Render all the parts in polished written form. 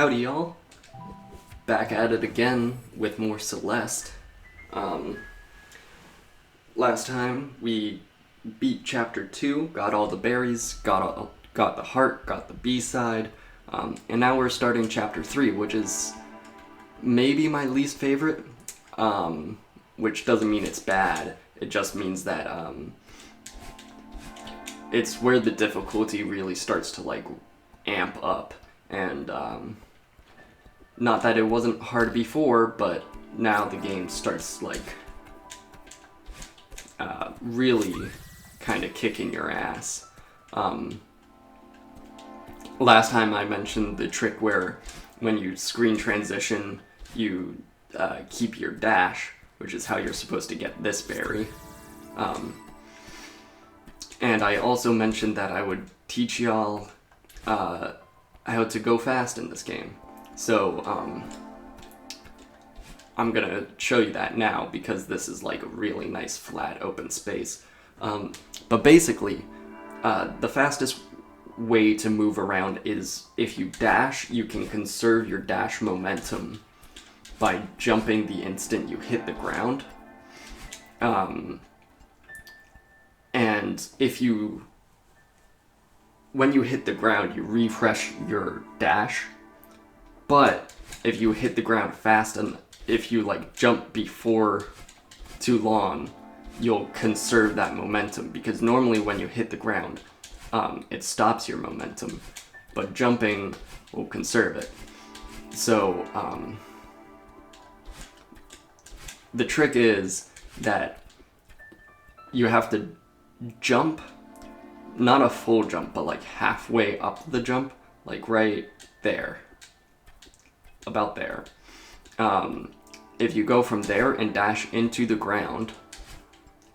Howdy y'all, back at it again with more Celeste. Last time we beat chapter 2, got all the berries, got the heart, got the B-side, and now we're starting chapter 3, which is maybe my least favorite, which doesn't mean it's bad, it just means that it's where the difficulty really starts to like amp up, and not that it wasn't hard before, but now the game starts like really kind of kicking your ass. Last time I mentioned the trick where when you screen transition, you keep your dash, which is how you're supposed to get this berry. And I also mentioned that I would teach y'all how to go fast in this game. So I'm gonna show you that now because this is like a really nice flat open space. But basically, the fastest way to move around is if you dash, you can conserve your dash momentum by jumping the instant you hit the ground. And when you hit the ground, you refresh your dash. But if you hit the ground fast and if you like jump before too long, you'll conserve that momentum, because normally when you hit the ground, it stops your momentum, but jumping will conserve it. So the trick is that you have to jump, not a full jump, but like halfway up the jump, like right there, about there. If you go from there and dash into the ground,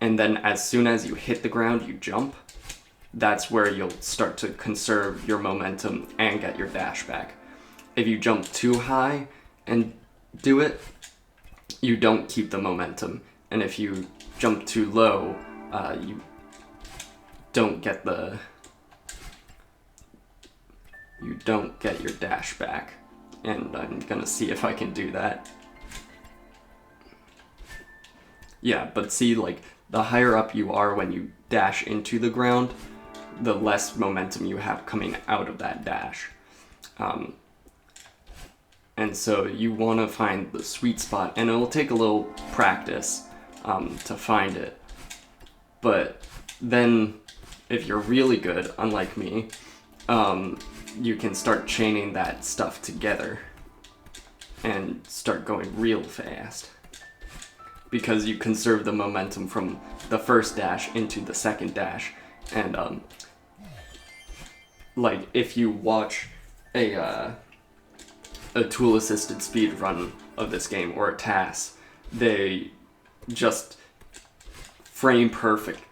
and then as soon as you hit the ground you jump, that's where you'll start to conserve your momentum and get your dash back. If you jump too high and do it, you don't keep the momentum, and if you jump too low, you don't get your dash back. And I'm gonna see if I can do that. Yeah, but see, like, the higher up you are when you dash into the ground, the less momentum you have coming out of that dash. And so you want to find the sweet spot, and it will take a little practice to find it. But then, if you're really good, unlike me, you can start chaining that stuff together and start going real fast, because you conserve the momentum from the first dash into the second dash. And like if you watch a tool assisted speed run of this game, or a TAS, they just frame perfect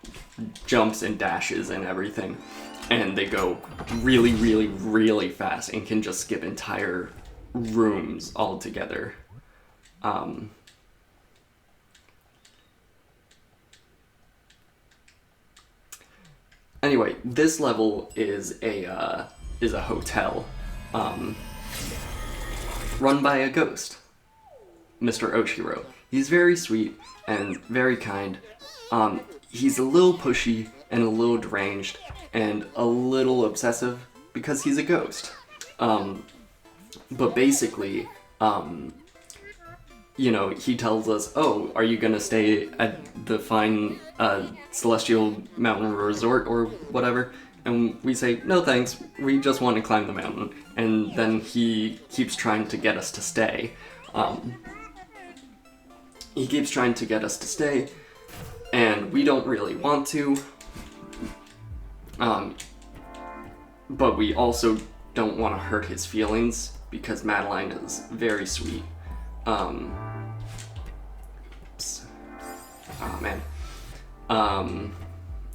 jumps and dashes and everything, and they go really, really, really fast and can just skip entire rooms altogether. Anyway, this level is a hotel, run by a ghost, Mr. Oshiro. He's very sweet and very kind. He's a little pushy and a little deranged and a little obsessive because he's a ghost. But basically, he tells us, oh, are you gonna stay at the fine Celestial Mountain Resort or whatever? And we say, no thanks, we just want to climb the mountain. And then he keeps trying to get us to stay. And we don't really want to. But we also don't want to hurt his feelings, because Madeline is very sweet.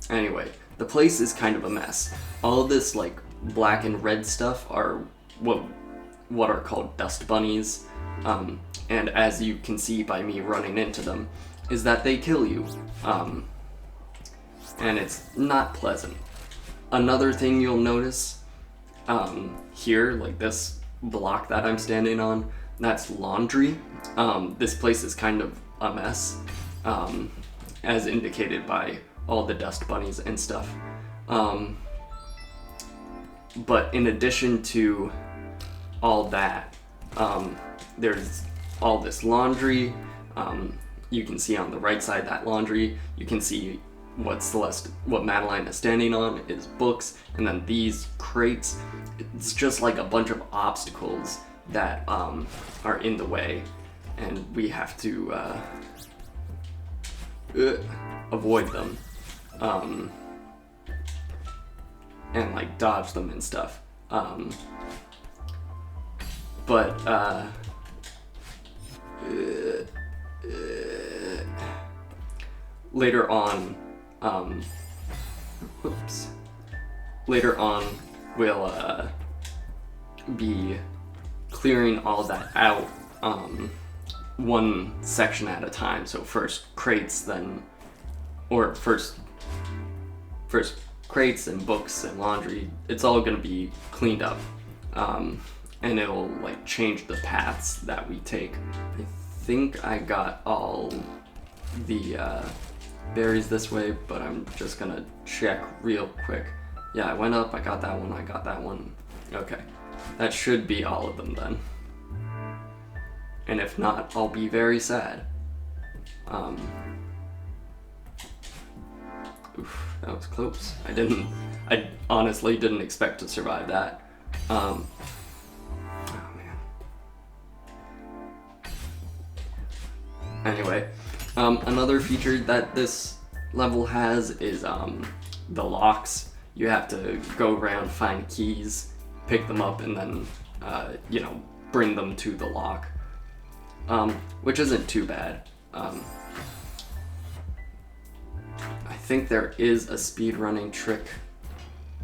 Anyway, the place is kind of a mess. All of this like black and red stuff are what are called dust bunnies. And as you can see by me running into them, is that they kill you. And it's not pleasant. Another thing you'll notice here, like this block that I'm standing on, that's laundry. This place is kind of a mess, as indicated by all the dust bunnies and stuff. But in addition to all that, there's all this laundry. You can see on the right side that laundry. You can see what Madeline is standing on is books, and then these crates. It's just like a bunch of obstacles that are in the way, and we have to avoid them, and like dodge them and stuff. Later on, later on, we'll be clearing all that out, one section at a time. So first crates, first crates and books and laundry. It's all gonna be cleaned up, and it'll like change the paths that we take. I think I got all the berries this way, but I'm just gonna check real quick. Yeah, I went up, I got that one. Okay, that should be all of them then. And if not, I'll be very sad. Oof, that was close. I honestly didn't expect to survive that. Oh man. Anyway, another feature that this level has is the locks. You have to go around, find keys, pick them up, and then bring them to the lock, which isn't too bad. I think there is a speedrunning trick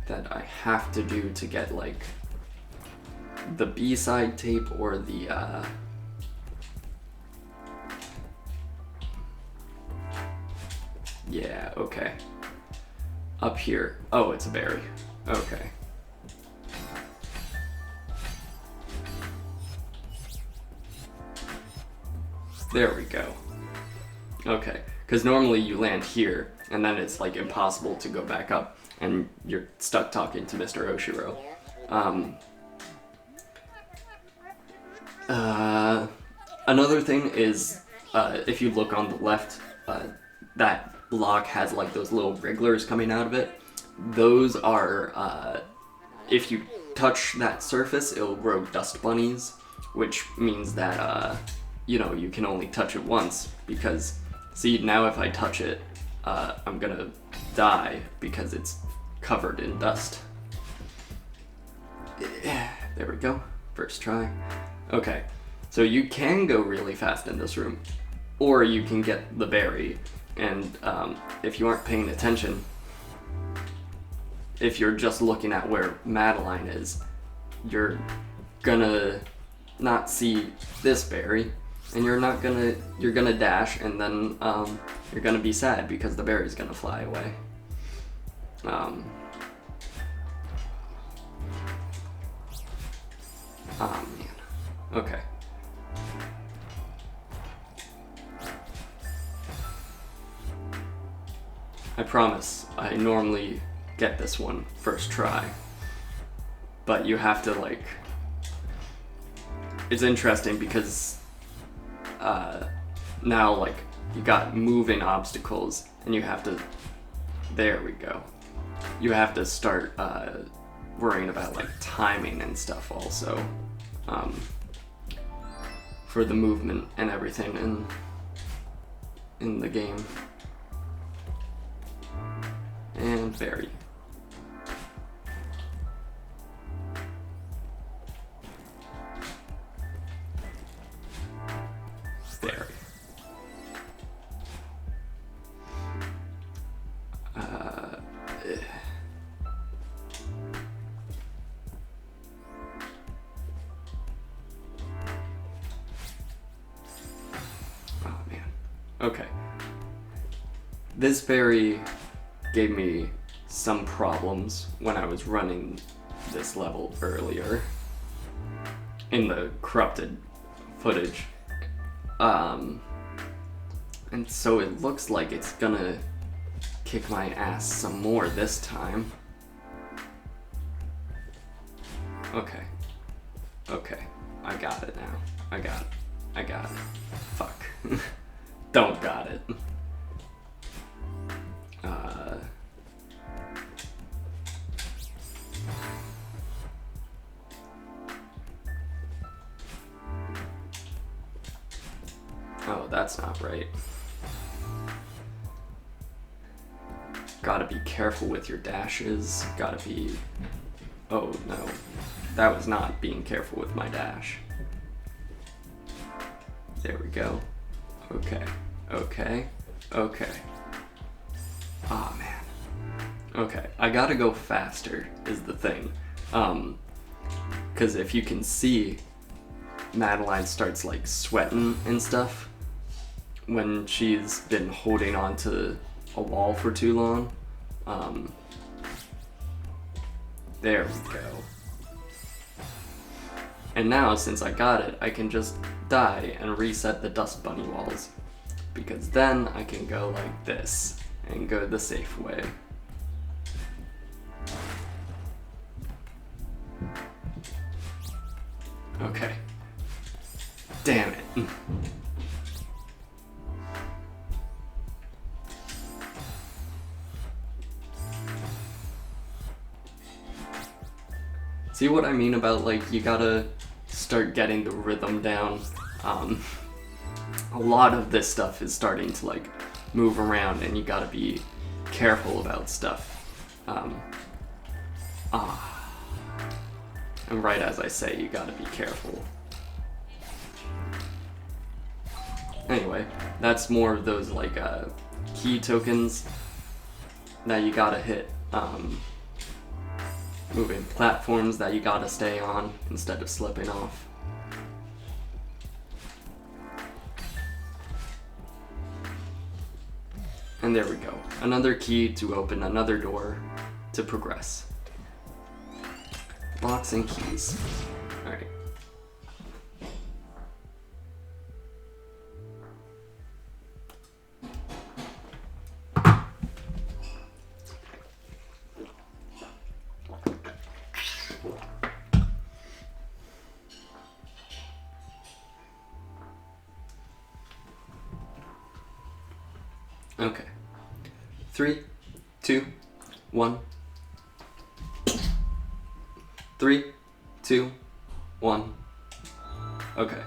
that I have to do to get like the B-side tape or the yeah, okay. Up here. Oh, it's a berry. Okay. There we go. Okay, because normally you land here, and then it's like impossible to go back up, and you're stuck talking to Mr. Oshiro. Another thing is, if you look on the left, that block has like those little wrigglers coming out of it. Those are, if you touch that surface, it'll grow dust bunnies, which means that, you can only touch it once, because, see, now if I touch it, I'm gonna die because it's covered in dust. There we go, first try. Okay, so you can go really fast in this room, or you can get the berry, and if you aren't paying attention, if you're just looking at where Madeline is, you're gonna not see this berry, and you're gonna dash, and then you're gonna be sad because the berry's gonna fly away. Oh man. Okay. I promise, I normally get this one first try, but you have to like, it's interesting because now like you got moving obstacles, and you have to, there we go, you have to start worrying about like timing and stuff also, for the movement and everything in the game. And berry. Berry. Oh man. Okay. This berry gave me some problems when I was running this level earlier. in the corrupted footage. And so it looks like it's gonna kick my ass some more this time. Okay. Okay. I got it now. I got it. Fuck. Don't got it. Oh, that's not right. Gotta be careful with your dashes. Gotta be... Oh, no. That was not being careful with my dash. There we go. Okay. Okay. Okay. Aw, oh, man. Okay, I gotta go faster, is the thing. 'Cause if you can see, Madeline starts, like, sweating and stuff when she's been holding on to a wall for too long. There we go. And now, since I got it, I can just die and reset the dust bunny walls. Because then I can go like this and go the safe way. Okay. Damn it. See what I mean about, like, you gotta start getting the rhythm down? A lot of this stuff is starting to, like, move around, and you gotta be careful about stuff. And right as I say, you gotta be careful. Anyway, that's more of those, like, key tokens that you gotta hit. Moving platforms that you gotta stay on instead of slipping off. And there we go. Another key to open another door to progress. Blocks and keys. Alright. Okay. 3, 2, 1. 3, 2, 1. Okay.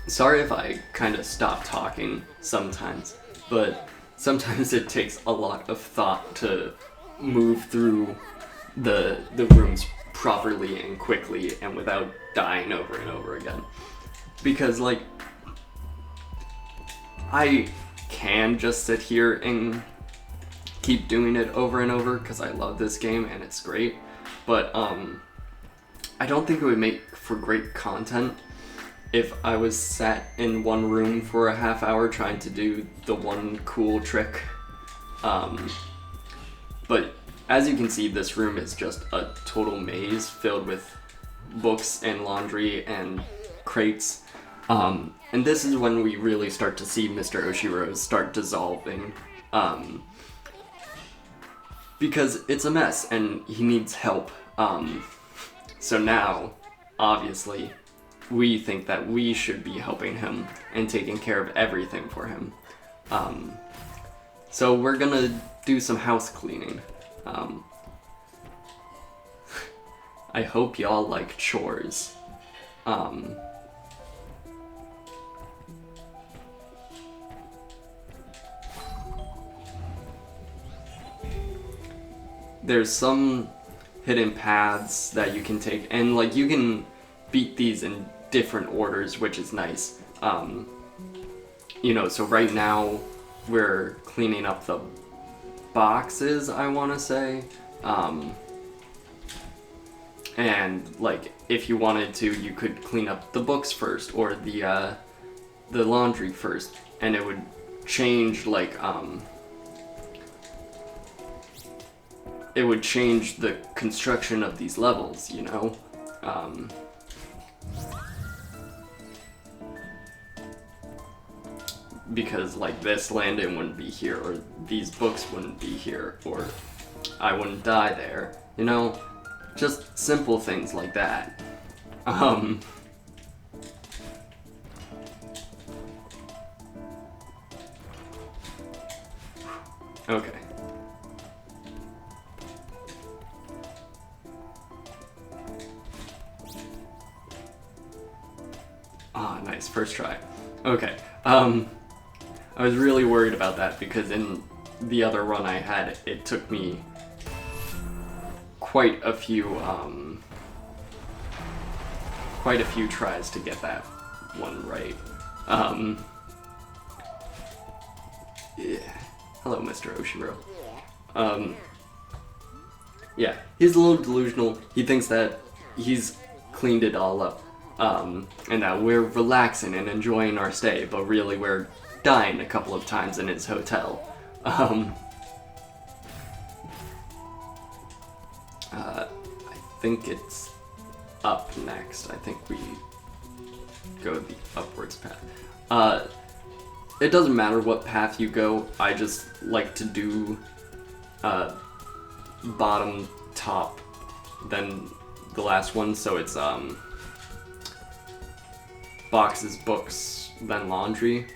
Sorry if I kind of stop talking sometimes, but sometimes it takes a lot of thought to move through the rooms properly and quickly and without dying over and over again. Because, like, I can just sit here and keep doing it over and over because I love this game and it's great, but I don't think it would make for great content if I was sat in one room for a half hour trying to do the one cool trick. But as you can see, this room is just a total maze filled with books and laundry and crates. And this is when we really start to see Mr. Oshiro's start dissolving. Because it's a mess and he needs help. So now, obviously, we think that we should be helping him and taking care of everything for him. So we're gonna do some house cleaning. I hope y'all like chores. There's some hidden paths that you can take, and like you can beat these in different orders, which is nice. You know, so right now we're cleaning up the boxes, I want to say. And like if you wanted to, you could clean up the books first or the laundry first, and it would change like it would change the construction of these levels, you know? Because like this landing wouldn't be here, or these books wouldn't be here, or I wouldn't die there, you know? Just simple things like that. Okay. Ah, nice, first try. Okay, I was really worried about that because in the other run I had, it took me quite a few tries to get that one right. Yeah. Hello, Mr. Oshiro. Yeah, he's a little delusional. He thinks that he's cleaned it all up, and that we're relaxing and enjoying our stay, but really we're dying a couple of times in his hotel. I think it's up next. I think we go the upwards path. It doesn't matter what path you go, I just like to do bottom, top, then the last one, so it's boxes, books, then laundry,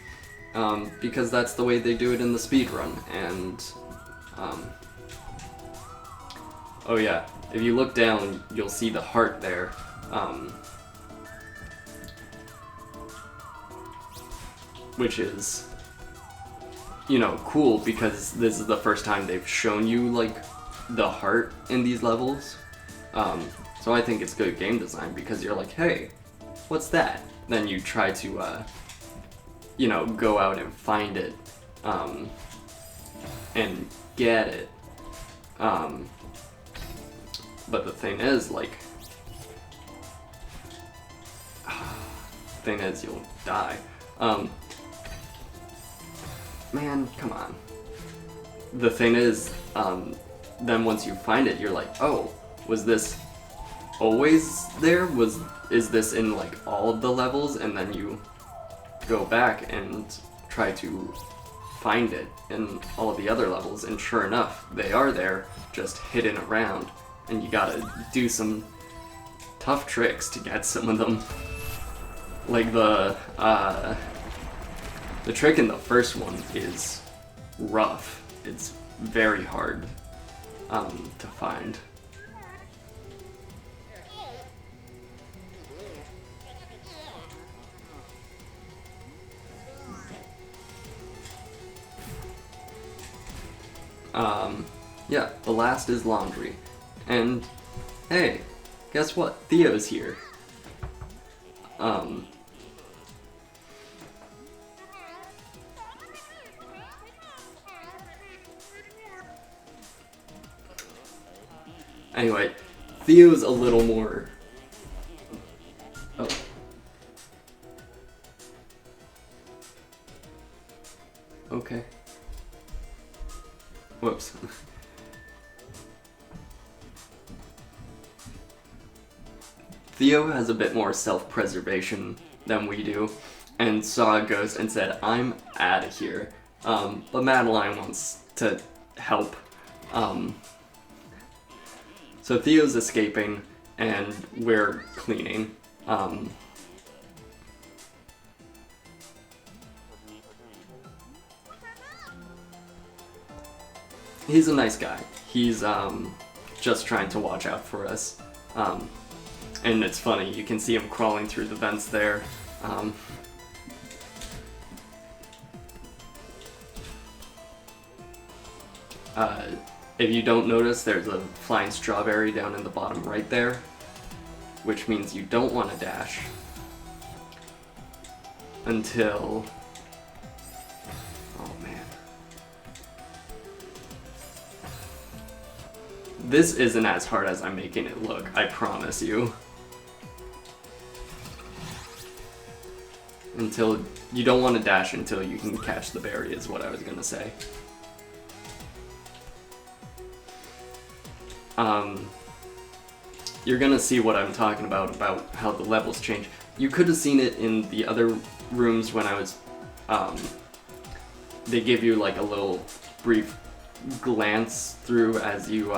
because that's the way they do it in the speedrun, and oh yeah, if you look down, you'll see the heart there. Which is, you know, cool because this is the first time they've shown you, like, the heart in these levels. So I think it's good game design because you're like, hey, what's that? Then you try to, you know, go out and find it, and get it. But the thing is, like, you'll die. Man, come on. The thing is, then once you find it, you're like, oh, was this always there? Is this in like all of the levels? And then you go back and try to find it in all of the other levels, and sure enough, they are there, just hidden around, and you gotta do some tough tricks to get some of them. Like the trick in the first one is rough. It's very hard to find. Yeah, the last is laundry. And hey, guess what? Theo's here. Anyway, Theo's a little more... Oh. Okay. Whoops. Theo has a bit more self-preservation than we do, and saw a ghost and said, I'm out of here. But Madeline wants to help. So Theo's escaping, and we're cleaning. He's a nice guy. He's just trying to watch out for us. And it's funny, you can see him crawling through the vents there. If you don't notice, there's a flying strawberry down in the bottom right there, which means you don't want to dash until... Oh man. This isn't as hard as I'm making it look, I promise you. Until you don't want to dash until you can catch the berry is what I was gonna say. you're gonna see what I'm talking about how the levels change. You could have seen it in the other rooms when I was, they give you like a little brief glance through as you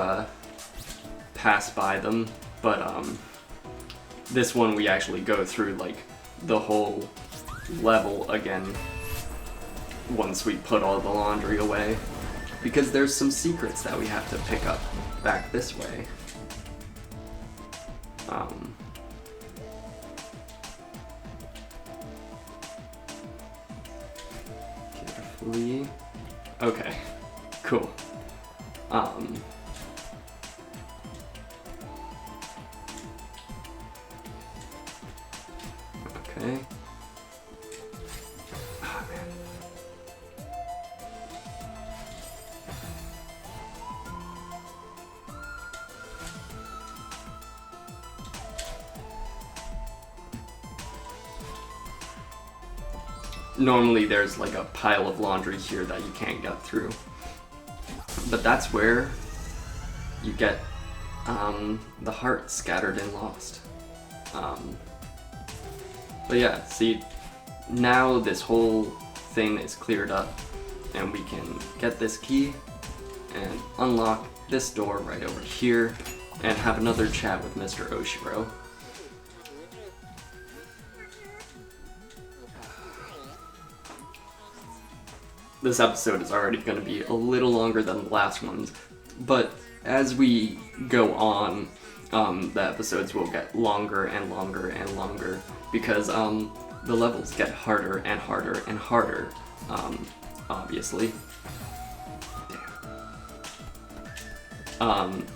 pass by them, but this one we actually go through like the whole level again once we put all the laundry away, because there's some secrets that we have to pick up back this way. Carefully. Okay, cool. Okay. Oh, man. Normally there's like a pile of laundry here that you can't get through. But that's where you get the heart scattered and lost. But yeah, see, now this whole thing is cleared up, and we can get this key and unlock this door right over here and have another chat with Mr. Oshiro. This episode is already going to be a little longer than the last ones, but as we go on, the episodes will get longer and longer and longer, because the levels get harder and harder and harder, obviously. Damn.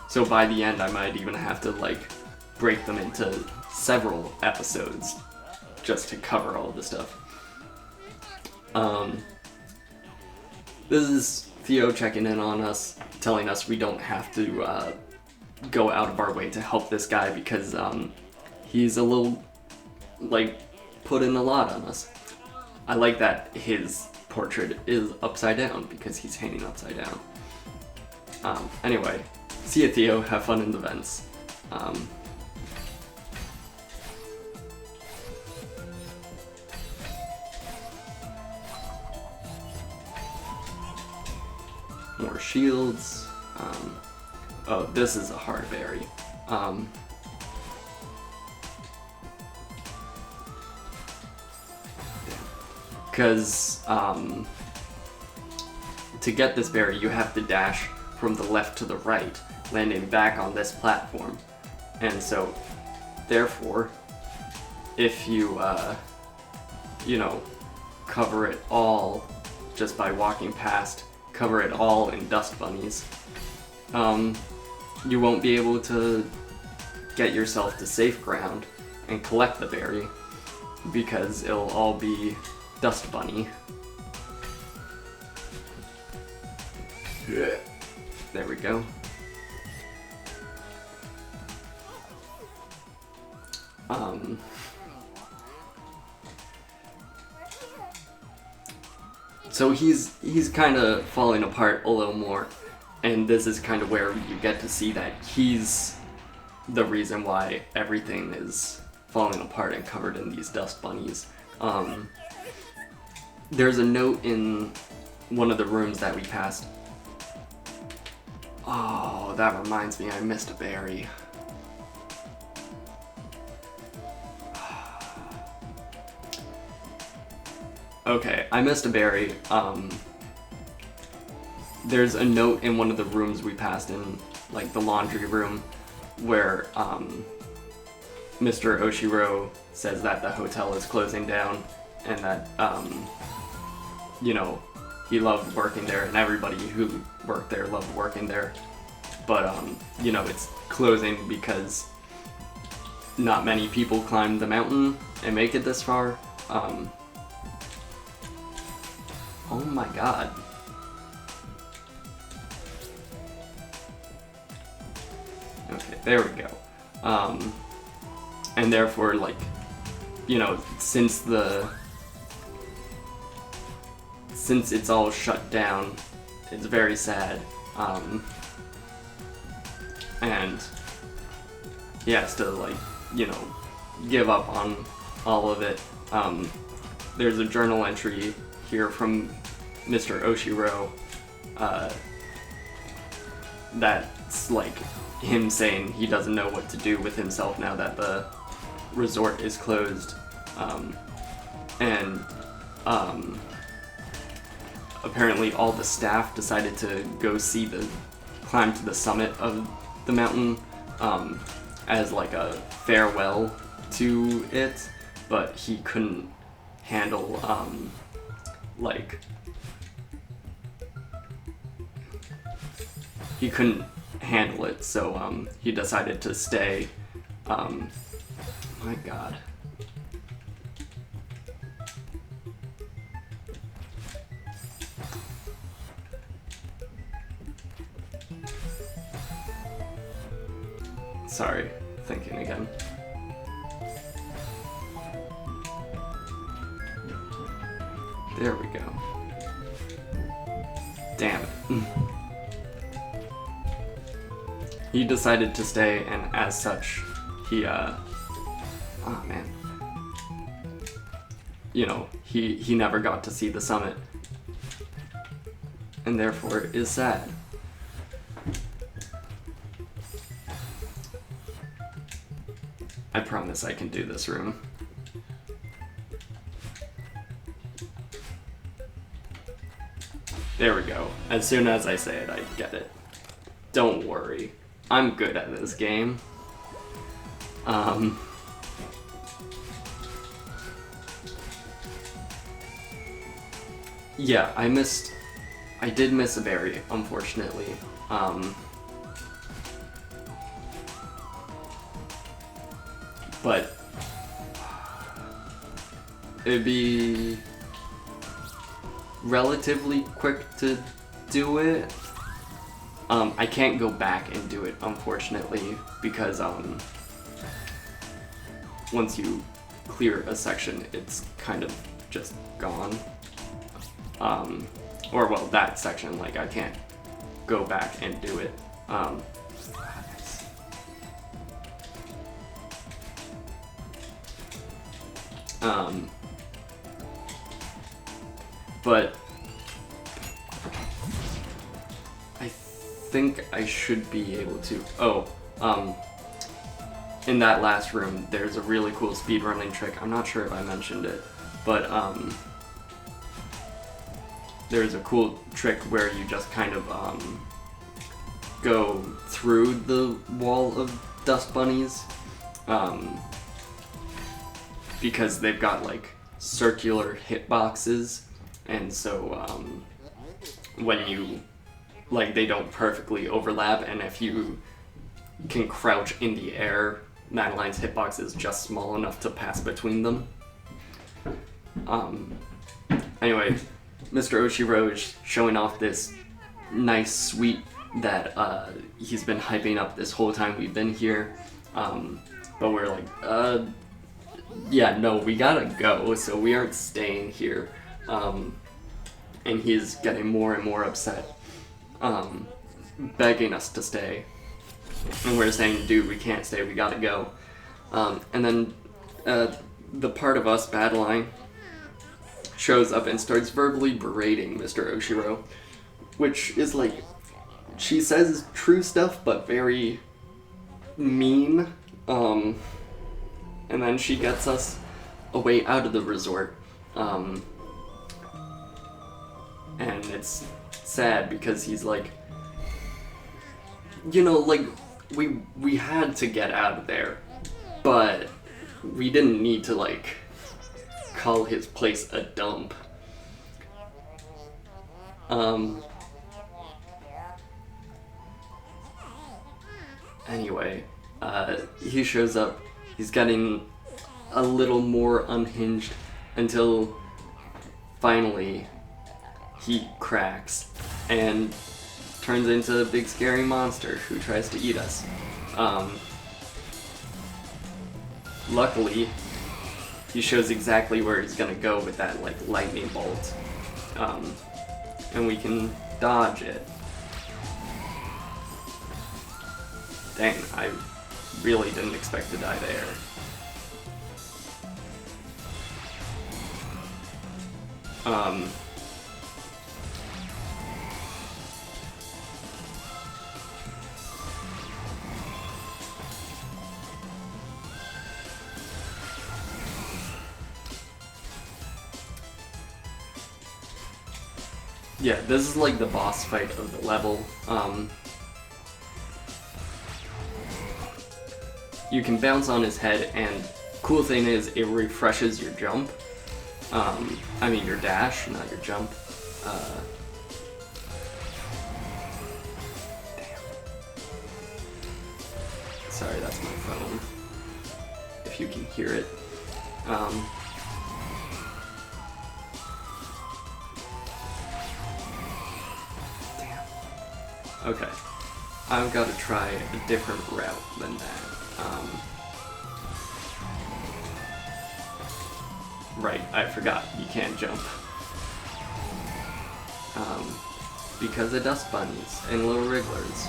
So by the end I might even have to like break them into several episodes just to cover all the stuff. This is Theo checking in on us, telling us we don't have to go out of our way to help this guy because he's a little, like, putting a lot on us. I like that his portrait is upside down because he's hanging upside down. Anyway, see ya, Theo. Have fun in the vents. More shields. Oh, this is a hard berry. Because to get this berry, you have to dash from the left to the right, landing back on this platform. And so, therefore, if you, you know, cover it all just by walking past, cover it all in dust bunnies, you won't be able to get yourself to safe ground and collect the berry because it'll all be dust bunny. There we go. So he's kind of falling apart a little more, and this is kind of where you get to see that he's the reason why everything is falling apart and covered in these dust bunnies. There's a note in one of the rooms that we passed. Oh, that reminds me, I missed a berry. Okay, I missed a berry. There's a note in one of the rooms we passed in, like the laundry room, where Mr. Oshiro says that the hotel is closing down and that, you know, he loved working there and everybody who worked there loved working there. But, you know, it's closing because not many people climb the mountain and make it this far. Oh my god. Okay, there we go. And therefore, like, you know, since it's all shut down, it's very sad. and he has to, like, you know, give up on all of it. There's a journal entry here from Mr. Oshiro that's like him saying he doesn't know what to do with himself now that the resort is closed. Apparently all the staff decided to go climb to the summit of the mountain as like a farewell to it, but he couldn't handle he couldn't handle it, so he decided to stay. My god. Sorry, thinking again. There we go. Damn it. He decided to stay, and as such, he, oh man. You know, he never got to see the summit. And therefore is sad. I promise I can do this room. There we go. As soon as I say it, I get it. Don't worry. I'm good at this game. Yeah, I did miss a berry, unfortunately. But it'd be relatively quick to do it. I can't go back and do it, unfortunately, because once you clear a section, it's kind of just gone. Or well, that section, like, I can't go back and do it. But I think I should be able to. In that last room, there's a really cool speedrunning trick. I'm not sure if I mentioned it, but there's a cool trick where you just kind of go through the wall of dust bunnies, because they've got like circular hitboxes, and so when you they don't perfectly overlap, and if you can crouch in the air, Madeline's hitbox is just small enough to pass between them. Anyway, Mr. Oshiro is showing off this nice suite that he's been hyping up this whole time we've been here. But we're like, yeah, no, we gotta go, so we aren't staying here. And he's getting more and more upset, begging us to stay. And we're saying, dude, we can't stay, we gotta go. And then the part of us, Madeline, shows up and starts verbally berating Mr. Oshiro, which is like, she says true stuff, but very mean. And then she gets us a way out of the resort. And it's sad because he's like, you know, like, we had to get out of there, but we didn't need to, like, call his place a dump. Anyway, he shows up, he's getting a little more unhinged until finally he cracks and turns into a big scary monster who tries to eat us. Luckily, he shows exactly where he's gonna go with that, like, lightning bolt. And we can dodge it. Dang, I really didn't expect to die there. Yeah, this is like the boss fight of the level. You can bounce on his head, and cool thing is it refreshes your jump. I mean your dash, not your jump. Damn. Sorry, that's my phone. If you can hear it. Okay, I've got to try a different route than that. Right, I forgot, you can't jump. Because of dust bunnies and little wrigglers.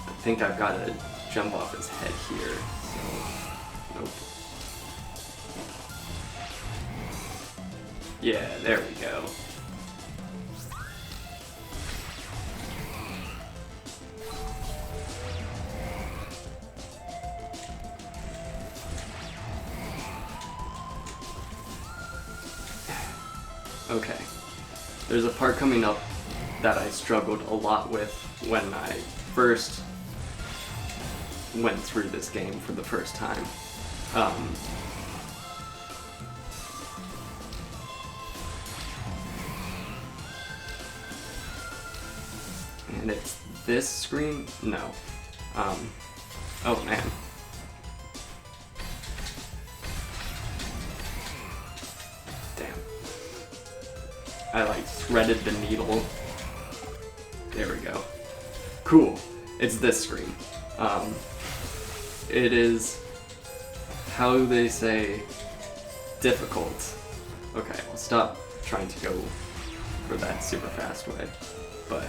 I think I've got to jump off his head here, so nope. Yeah, there we go. Okay, there's a part coming up that I struggled a lot with when I first went through this game for the first time. And it's this screen? No. Oh man. I like threaded the needle. There we go. Cool. It's this screen. It is, how do they say, difficult. Okay, I'll stop trying to go for that super fast way, but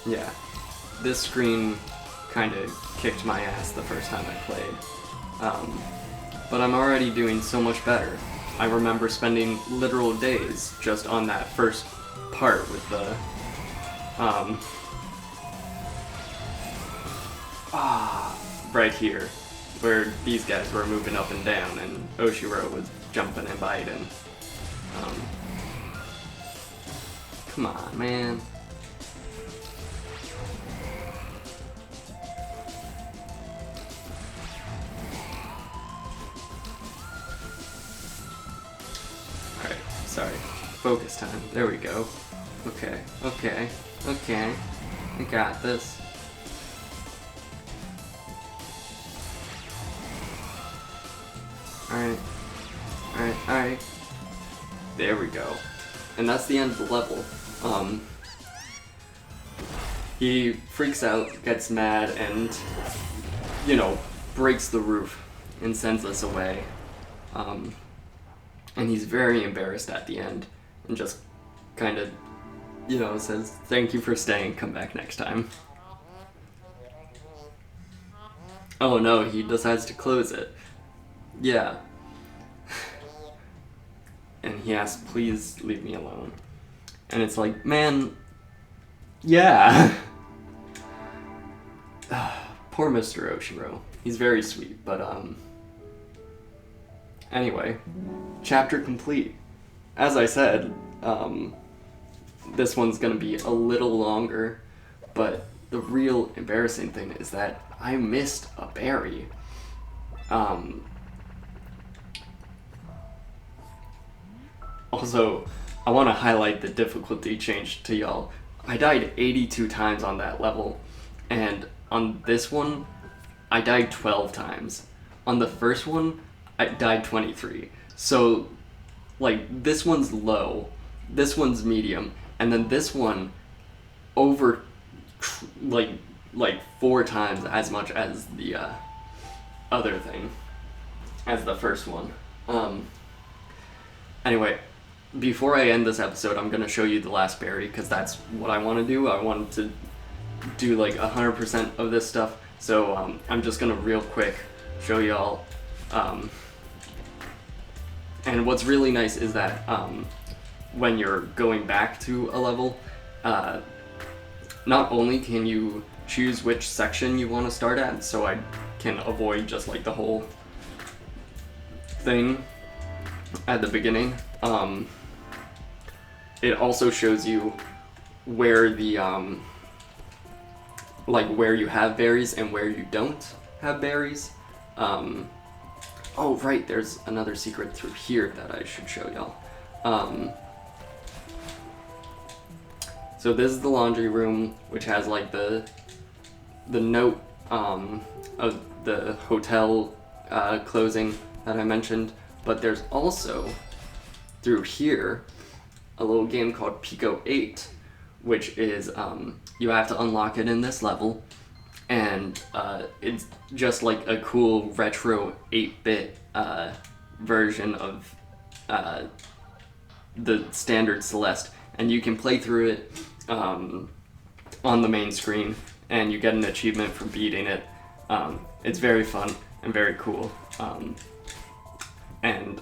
yeah. This screen kind of kicked my ass the first time I played. But I'm already doing so much better. I remember spending literal days just on that first part with the, right here, where these guys were moving up and down and Oshiro was jumping and biting. Come on, man. Sorry, focus time. There we go. Okay, okay, okay. I got this. Alright. Alright, alright. There we go. And that's the end of the level. He freaks out, gets mad, and, you know, breaks the roof and sends us away. And he's very embarrassed at the end, and just kind of, you know, says, "Thank you for staying, come back next time." Oh no, he decides to close it. Yeah. And he asks, "Please leave me alone." And it's like, man, yeah. Poor Mr. Oshiro. He's very sweet, but, anyway, chapter complete. As I said, this one's gonna be a little longer, but the real embarrassing thing is that I missed a berry. Also, I want to highlight the difficulty change to y'all. I died 82 times on that level, and on this one, I died 12 times. On the first one, I died 23. So, like, this one's low, this one's medium, and then this one over, like 4 times as much as the other thing. as the first one. Anyway, before I end this episode, I'm gonna show you the last berry because that's what I want to do. I wanted to do like 100% of this stuff, so I'm just gonna real quick show y'all. And what's really nice is that when you're going back to a level, not only can you choose which section you want to start at, so I can avoid just like the whole thing at the beginning. It also shows you where the like where you have berries and where you don't have berries. Oh right, there's another secret through here that I should show y'all. So this is the laundry room, which has like the note of the hotel closing that I mentioned, but there's also through here a little game called Pico 8, which is you have to unlock it in this level, and it's just like a cool retro 8-bit version of the standard Celeste, and you can play through it on the main screen, and you get an achievement for beating it. It's very fun and very cool, and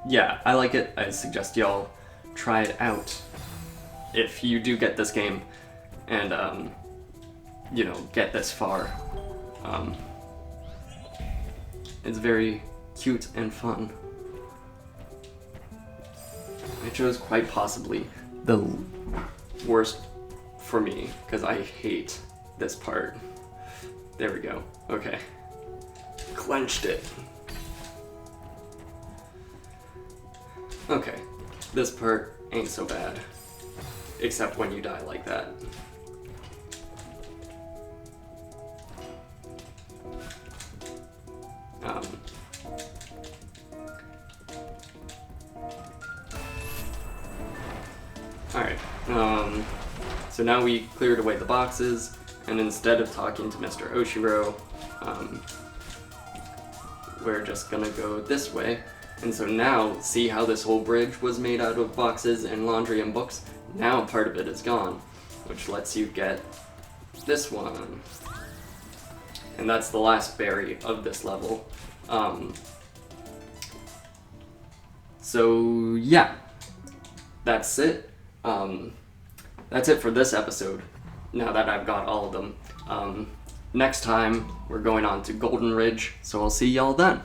yeah, I like it. I suggest y'all try it out if you do get this game and you know, get this far. It's very cute and fun. I chose quite possibly the worst for me because I hate this part. There we go. Okay. Clenched it. Okay. This part ain't so bad. Except when you die like that. Alright, so now we cleared away the boxes, and instead of talking to Mr. Oshiro, we're just gonna go this way. And so now, see how this whole bridge was made out of boxes and laundry and books? Now part of it is gone, which lets you get this one. And that's the last berry of this level. So yeah, that's it. That's it for this episode, now that I've got all of them. Next time, we're going on to Golden Ridge, so I'll see y'all then.